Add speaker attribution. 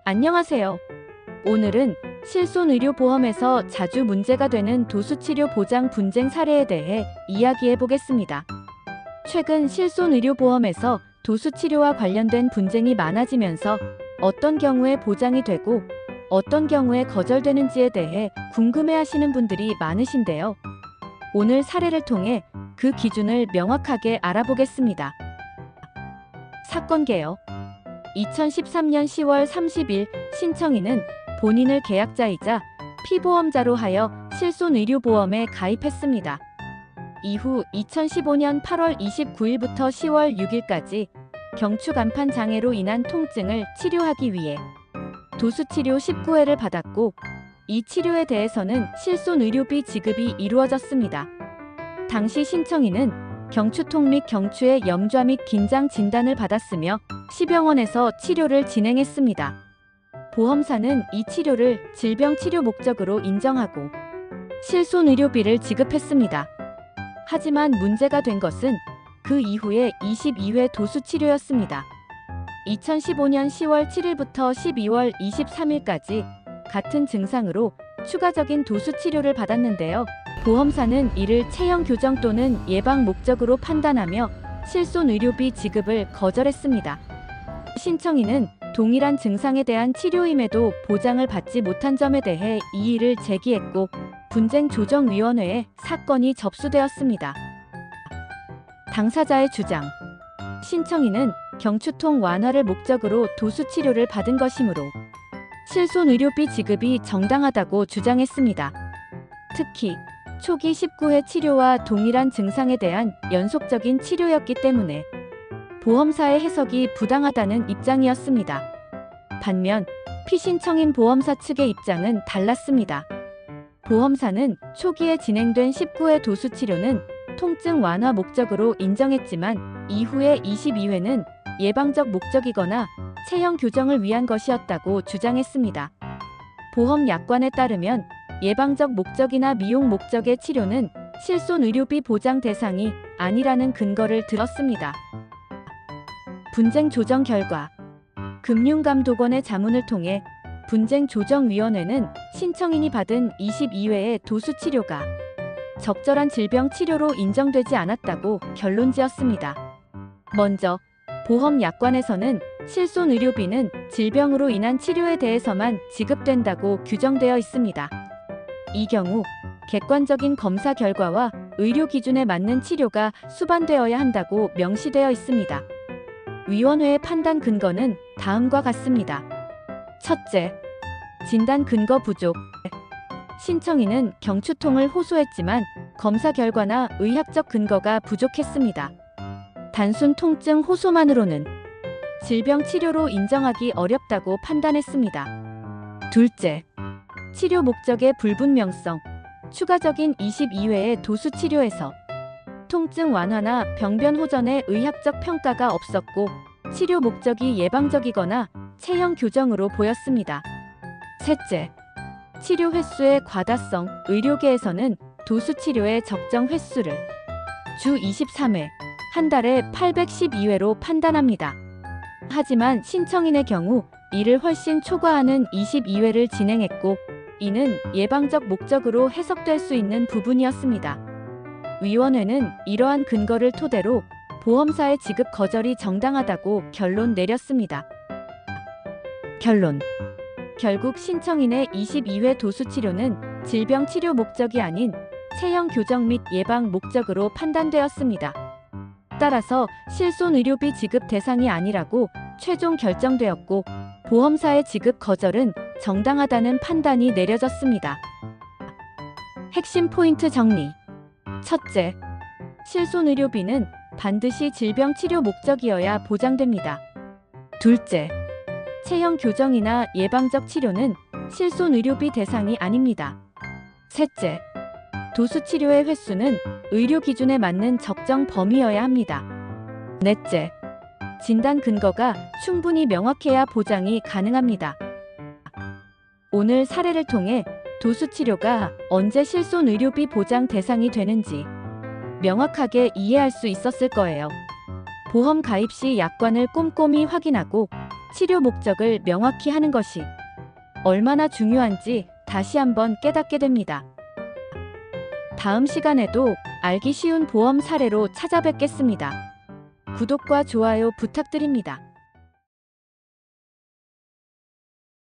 Speaker 1: 안녕하세요. 오늘은 실손의료보험에서 자주 문제가 되는 도수치료 보장 분쟁 사례에 대해 이야기해 보겠습니다. 최근 실손의료보험에서 도수치료와 관련된 분쟁이 많아지면서 어떤 경우에 보장이 되고 어떤 경우에 거절되는지에 대해 궁금해하시는 분들이 많으신데요. 오늘 사례를 통해 그 기준을 명확하게 알아보겠습니다. 사건 개요. 2013년 10월 30일 신청인은 본인을 계약자이자 피보험자로 하여 실손의료보험에 가입했습니다. 이후 2015년 8월 29일부터 10월 6일까지 경추간판 장애로 인한 통증을 치료하기 위해 도수치료 19회를 받았고, 이 치료에 대해서는 실손의료비 지급이 이루어졌습니다. 당시 신청인은 경추통 및 경추의 염좌 및 긴장 진단을 받았으며 시병원에서 치료를 진행했습니다. 보험사는 이 치료를 질병 치료 목적으로 인정하고 실손의료비를 지급했습니다. 하지만 문제가 된 것은 그 이후에 22회 도수치료였습니다. 2015년 10월 7일부터 12월 23일까지 같은 증상으로 추가적인 도수치료를 받았는데요. 보험사는 이를 체형 교정 또는 예방 목적으로 판단하며 실손의료비 지급을 거절했습니다. 신청인은 동일한 증상에 대한 치료임에도 보장을 받지 못한 점에 대해 이의를 제기했고, 분쟁조정위원회에 사건이 접수되었습니다. 당사자의 주장. 신청인은 경추통 완화를 목적으로 도수치료를 받은 것이므로 실손의료비 지급이 정당하다고 주장했습니다. 특히 초기 19회 치료와 동일한 증상에 대한 연속적인 치료였기 때문에 보험사의 해석이 부당하다는 입장이었습니다. 반면 피신청인 보험사 측의 입장은 달랐습니다. 보험사는 초기에 진행된 19회 도수치료는 통증 완화 목적으로 인정했지만 이후의 22회는 예방적 목적이거나 체형 교정을 위한 것이었다고 주장했습니다. 보험 약관에 따르면 예방적 목적이나 미용 목적의 치료는 실손의료비 보장 대상이 아니라는 근거를 들었습니다. 분쟁 조정 결과. 금융감독원의 자문을 통해 분쟁조정위원회는 신청인이 받은 22회의 도수치료가 적절한 질병 치료로 인정되지 않았다고 결론지었습니다. 먼저 보험 약관에서는 실손의료비는 질병으로 인한 치료에 대해서만 지급된다고 규정되어 있습니다. 이 경우 객관적인 검사 결과와 의료 기준에 맞는 치료가 수반되어야 한다고 명시되어 있습니다. 위원회의 판단 근거는 다음과 같습니다. 첫째, 진단 근거 부족. 신청인은 경추통을 호소했지만 검사 결과나 의학적 근거가 부족했습니다. 단순 통증 호소만으로는 질병 치료로 인정하기 어렵다고 판단했습니다. 둘째, 치료 목적의 불분명성. 추가적인 22회의 도수치료에서 통증 완화나 병변 호전의 의학적 평가가 없었고 치료 목적이 예방적이거나 체형 교정으로 보였습니다. 셋째, 치료 횟수의 과다성. 의료계에서는 도수치료의 적정 횟수를 주 23회, 한 달에 812회로 판단합니다. 하지만 신청인의 경우 이를 훨씬 초과하는 22회를 진행했고, 이는 예방적 목적으로 해석될 수 있는 부분이었습니다. 위원회는 이러한 근거를 토대로 보험사의 지급 거절이 정당하다고 결론 내렸습니다. 결론. 결국 신청인의 22회 도수치료는 질병 치료 목적이 아닌 체형 교정 및 예방 목적으로 판단되었습니다. 따라서 실손의료비 지급 대상이 아니라고 최종 결정되었고, 보험사의 지급 거절은 정당하다는 판단이 내려졌습니다. 핵심 포인트 정리. 첫째, 실손의료비는 반드시 질병 치료 목적이어야 보장됩니다. 둘째, 체형 교정이나 예방적 치료는 실손의료비 대상이 아닙니다. 셋째, 도수치료의 횟수는 의료 기준에 맞는 적정 범위여야 합니다. 넷째, 진단 근거가 충분히 명확해야 보장이 가능합니다. 오늘 사례를 통해 도수치료가 언제 실손의료비 보장 대상이 되는지 명확하게 이해할 수 있었을 거예요. 보험 가입 시 약관을 꼼꼼히 확인하고 치료 목적을 명확히 하는 것이 얼마나 중요한지 다시 한번 깨닫게 됩니다. 다음 시간에도 알기 쉬운 보험 사례로 찾아뵙겠습니다. 구독과 좋아요 부탁드립니다.